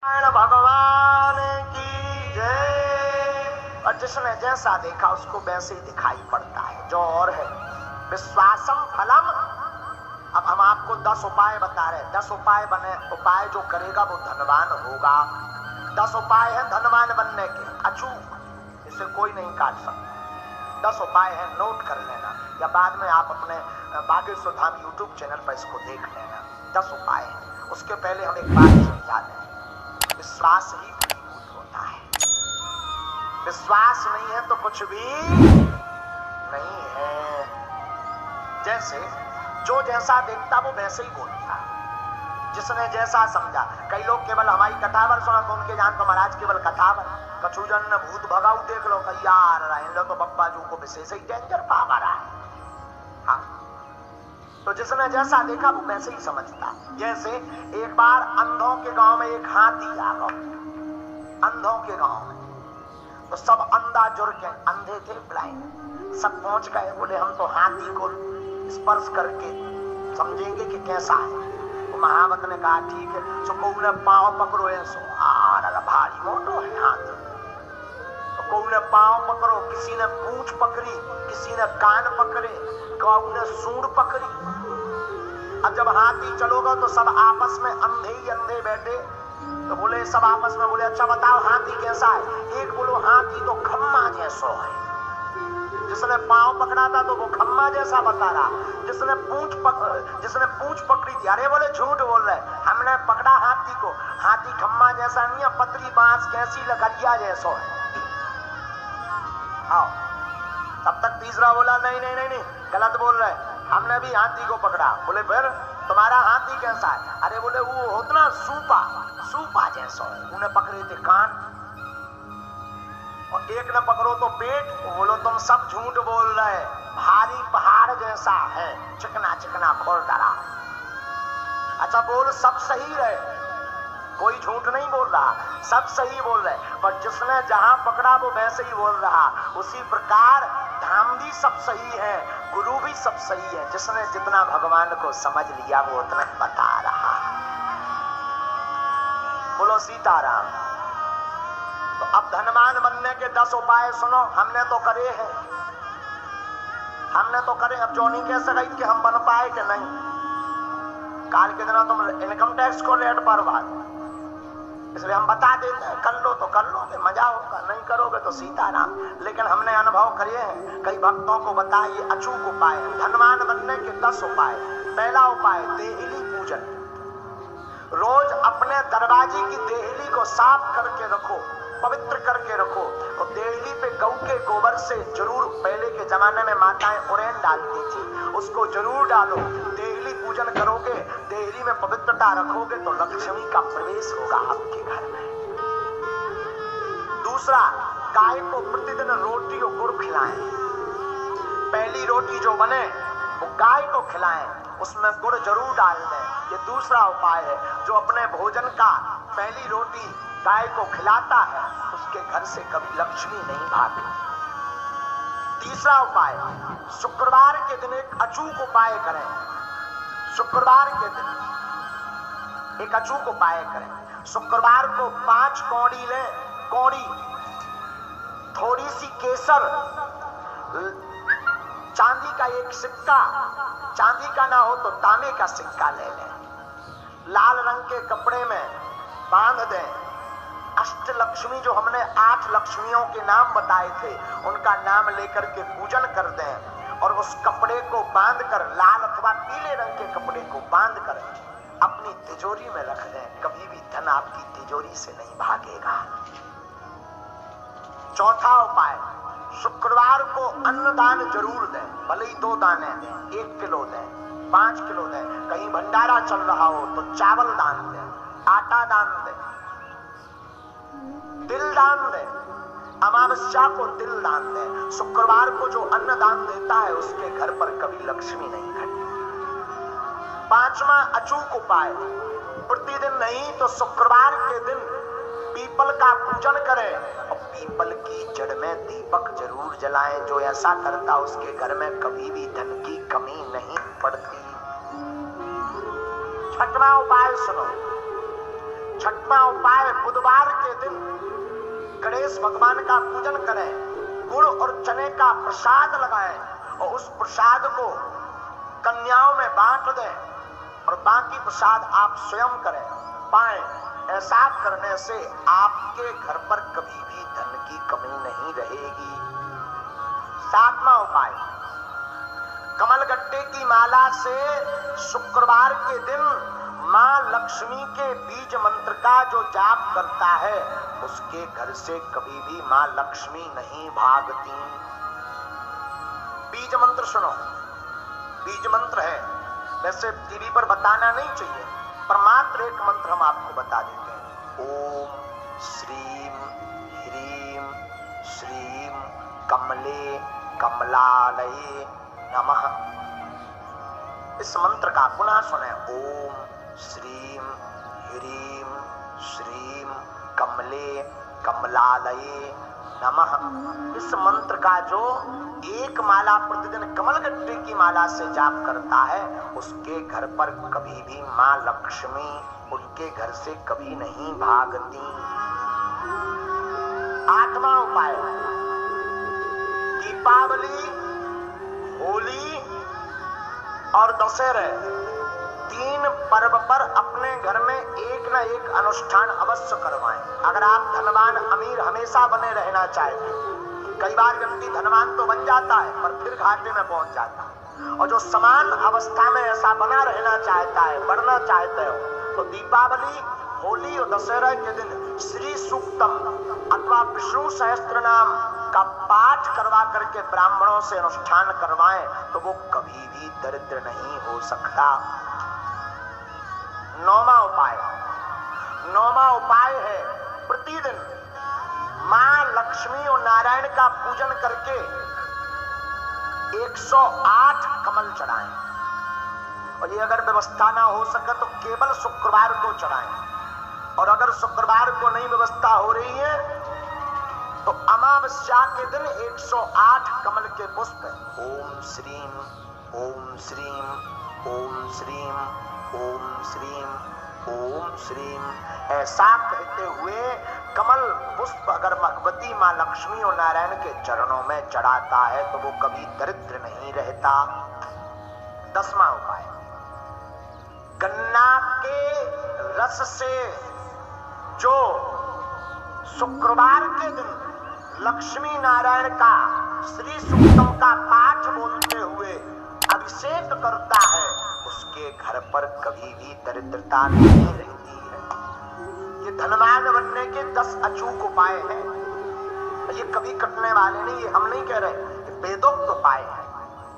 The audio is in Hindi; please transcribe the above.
भगवान की जय। और जिसने जैसा देखा उसको वैसे ही दिखाई पड़ता है, जो और है विश्वासम फलम। अब हम आपको 10 उपाय बता रहे हैं, 10 उपाय बने, उपाय जो करेगा वो धनवान होगा। 10 उपाय है धनवान बनने के, अचूक, इसे कोई नहीं काट सकता। 10 उपाय है, नोट कर लेना या बाद में आप अपने बागेश्वर धाम यूट्यूब चैनल पर इसको देख लेना। 10 उपाय है। उसके पहले हम एक बात समझा दें, विश्वास ही फलीभूत होता है। विश्वास नहीं है तो कुछ भी नहीं है। जैसे जो जैसा देखता वो वैसे ही बोलता, जिसने जैसा समझा। कई लोग केवल हमारी कथावर सुना तो उनके जान तो महाराज केवल कथावर, कछुजन ने भूत भगाऊ देख लो, कहीं यार रहे लो तो बप्पा जी को विशेष ही डेंजर पावर है। हाँ, तो जिसने जैसा देखा वो वैसे ही समझता। जैसे एक बार अंधों के गांव में एक हाथी आ गया, अंधों के गांव में, तो सब अंधा जुड़ के, अंधे थे ब्लाइंड, सब पहुंच गए, बोले हम तो हाथी को स्पर्श करके समझेंगे कि कैसा है। तो महावत ने कहा ठीक है, सो को ने पांव पकड़ो, ऐसो भारी मोटो है हाथी, तो को ने पांव पकड़ो, किसी ने पूंछ पकड़ी, किसी ने कान पकड़े, कौ ने सूंड पकड़ी। अब जब हाथी चलोगा तो सब आपस में अंधे ही अंधे बैठे, तो बोले सब आपस में बोले अच्छा बताओ हाथी कैसा है। एक बोलो हाथी तो खम्मा जैसो है, जिसने पांव पकड़ा था तो वो खम्मा जैसा बता रहा, जिसने पूंछ पकड़ी थी, अरे बोले झूठ बोल रहे, हमने पकड़ा हाथी को, हाथी खम्मा जैसा नहीं है, पतरी बांस कैसी लकड़िया जैसो है। आओ, तब तक तीसरा बोला नहीं नहीं नहीं नहीं गलत बोल रहे, हमने भी हाथी को पकड़ा। बोले फिर तुम्हारा हाथी कैसा है? अरे बोले वो होता ना सूपा जैसा है। उन्हें पकड़े थे कान, और एक ने पकड़ो तो पेट, बोलो तुम सब झूठ बोल रहे, भारी पहाड़ जैसा है, चिकना चिकना खुरदरा। अच्छा बोल सब सही रहे, कोई झूठ नहीं बोल रहा, सब सही बोल रहे, पर जिसने जहां पकड़ा वो वैसे ही बोल रहा। उसी प्रकार धाम भी सब सही है, गुरु भी सब सही है, जिसने जितना भगवान को समझ लिया वो उतना बता रहा। बोलो सीताराम। तो अब धनवान बनने के 10 उपाय सुनो, हमने तो करे हैं, हमने तो करे। अब जॉनी कैसे गई कि हम बन पाए कि नहीं? काल के दिन तुम इनकम टैक्स को रेट पर बात, इसलिए हम बता देते हैं, कर लो तो कर लोगे, मजा होगा, नहीं करोगे तो सीताराम। लेकिन हमने अनुभव करे हैं, कई भक्तों को बताइए अचूक उपाय धनवान बनने के 10 उपाय। पहला उपाय देहली पूजन। रोज अपने दरवाजे की देहली को साफ करके रखो, पवित्र करके रखो। और देहली पे गौ के गोबर से जरूर, पहले के जमाने में माताएं उरेन डालती थी, उसको जरूर डालो। देहली पूजन करोगे, देहली में पवित्रता रखोगे तो लक्ष्मी का प्रवेश होगा आपके घर में। दूसरा, गाय को प्रतिदिन रोटी और गुड़ खिलाएं। पहली रोटी जो बने वो गाय को खिलाएं, उसमें गुड़ जरूर डाल दें। ये दूसरा उपाय है। जो अपने भोजन का पहली रोटी गाय को खिलाता है उसके घर से कभी लक्ष्मी नहीं भागती। तीसरा उपाय, शुक्रवार के दिन एक अचूक उपाय करें। शुक्रवार के दिन एक अचूक उपाय करें। शुक्रवार को 5 कौड़ी लें, कौड़ी, थोड़ी सी केसर, चांदी का एक सिक्का, चांदी का ना हो तो तांबे का सिक्का ले लें, लाल रंग के कपड़े में बांध दें। अष्टलक्ष्मी जो हमने 8 लक्ष्मियों के नाम बताए थे उनका नाम लेकर के पूजन कर दें, और उस कपड़े को बांधकर, लाल अथवा पीले रंग के कपड़े को बांधकर अपनी तिजोरी में रख दें। कभी भी धन आपकी तिजोरी से नहीं भागेगा। चौथा उपाय, शुक्रवार को अन्नदान जरूर दें, भले ही 2 दाने दें, 1 किलो दें, 5 किलो दें। कहीं भंडारा चल रहा हो तो चावल दान दें, आटा दान दें, तिल दान दें, अमावस्या को तिल दान दें। शुक्रवार को जो अन्न दान देता है उसके घर पर कभी लक्ष्मी नहीं घटती। 5वां अचूक उपाय, प्रतिदिन नहीं तो शुक्रवार के दिन पीपल का पूजन करें, और पीपल की जड़ में दीपक जरूर जलाएं। जो ऐसा करता उसके घर में कभी भी धन की कमी नहीं पड़ती। 6वां उपाय सुनो, छठवां उपाय, बुधवार के दिन गणेश भगवान का पूजन करें, गुड़ और चने का प्रसाद लगाएं और उस प्रसाद को कन्याओं में बांट दें और बाकी प्रसाद आप स्वयं करें पाएं। ऐसा करने से आपके घर पर कभी भी धन की कमी नहीं रहेगी। सातवां उपाय, कमलगट्टे की माला से शुक्रवार के दिन मां लक्ष्मी के बीज मंत्र का जो जाप करता है उसके घर से कभी भी मां लक्ष्मी नहीं भागती। बीज मंत्र सुनो, बीज मंत्र है, वैसे टीवी पर बताना नहीं चाहिए, पर मात्र एक मंत्र हम आपको बता देते हैं। ओम श्रीम ह्रीम श्रीम कमले कमलालये नमः। इस मंत्र का पुनः सुने। ओम श्रीम ह्रीम श्रीम कमले कमलालये नमः। इस मंत्र का जो एक माला प्रतिदिन कमलगट्टे की माला से जाप करता है उसके घर पर कभी भी मां लक्ष्मी उनके घर से कभी नहीं भागती। आठवां उपाय, दीपावली, होली और दशहरे तीन पर्व पर अपने घर में एक न एक अनुष्ठान अवश्य करवाएं। अगर आप धनवान अमीर हमेशा बने रहना चाहते हैं, कई बार व्यक्ति धनवान तो बन जाता है पर फिर घाटे में पहुंच जाता है, और जो समान अवस्था में ऐसा बना रहना चाहता है, बढ़ना चाहते हो, तो दीपावली, होली और दशहरा के दिन श्री सूक्तम अथवा विष्णु सहस्त्र नाम का पाठ करवा करके ब्राह्मणों से अनुष्ठान करवाएं तो वो कभी भी दरिद्र नहीं हो सकता। नौवां उपाय है प्रतिदिन मां लक्ष्मी और नारायण का पूजन करके 108 कमल चढ़ाएं, और ये अगर व्यवस्था ना हो सके तो केवल शुक्रवार को चढ़ाएं, और अगर शुक्रवार को नहीं व्यवस्था हो रही है तो अमावस्या के दिन 108 कमल के पुष्प ओम श्रीम ओम श्रीम ओम श्रीम ओम श्रीम ओम श्रीम ऐसा कहते हुए कमल पुष्प अगर भगवती मां लक्ष्मी और नारायण के चरणों में चढ़ाता है तो वो कभी दरिद्र नहीं रहता। 10वां उपाय, गन्ना के रस से जो शुक्रवार के दिन लक्ष्मी नारायण का श्री सूक्तम का पाठ बोलते हुए अभिषेक करता है उसके घर पर कभी भी दरिद्रता नहीं रहती है। ये धनवान बनने के 10 अचूक उपाय हैं, ये कभी कटने वाले नहीं, ये हम नहीं कह रहे, ये वेदोक्त उपाय है।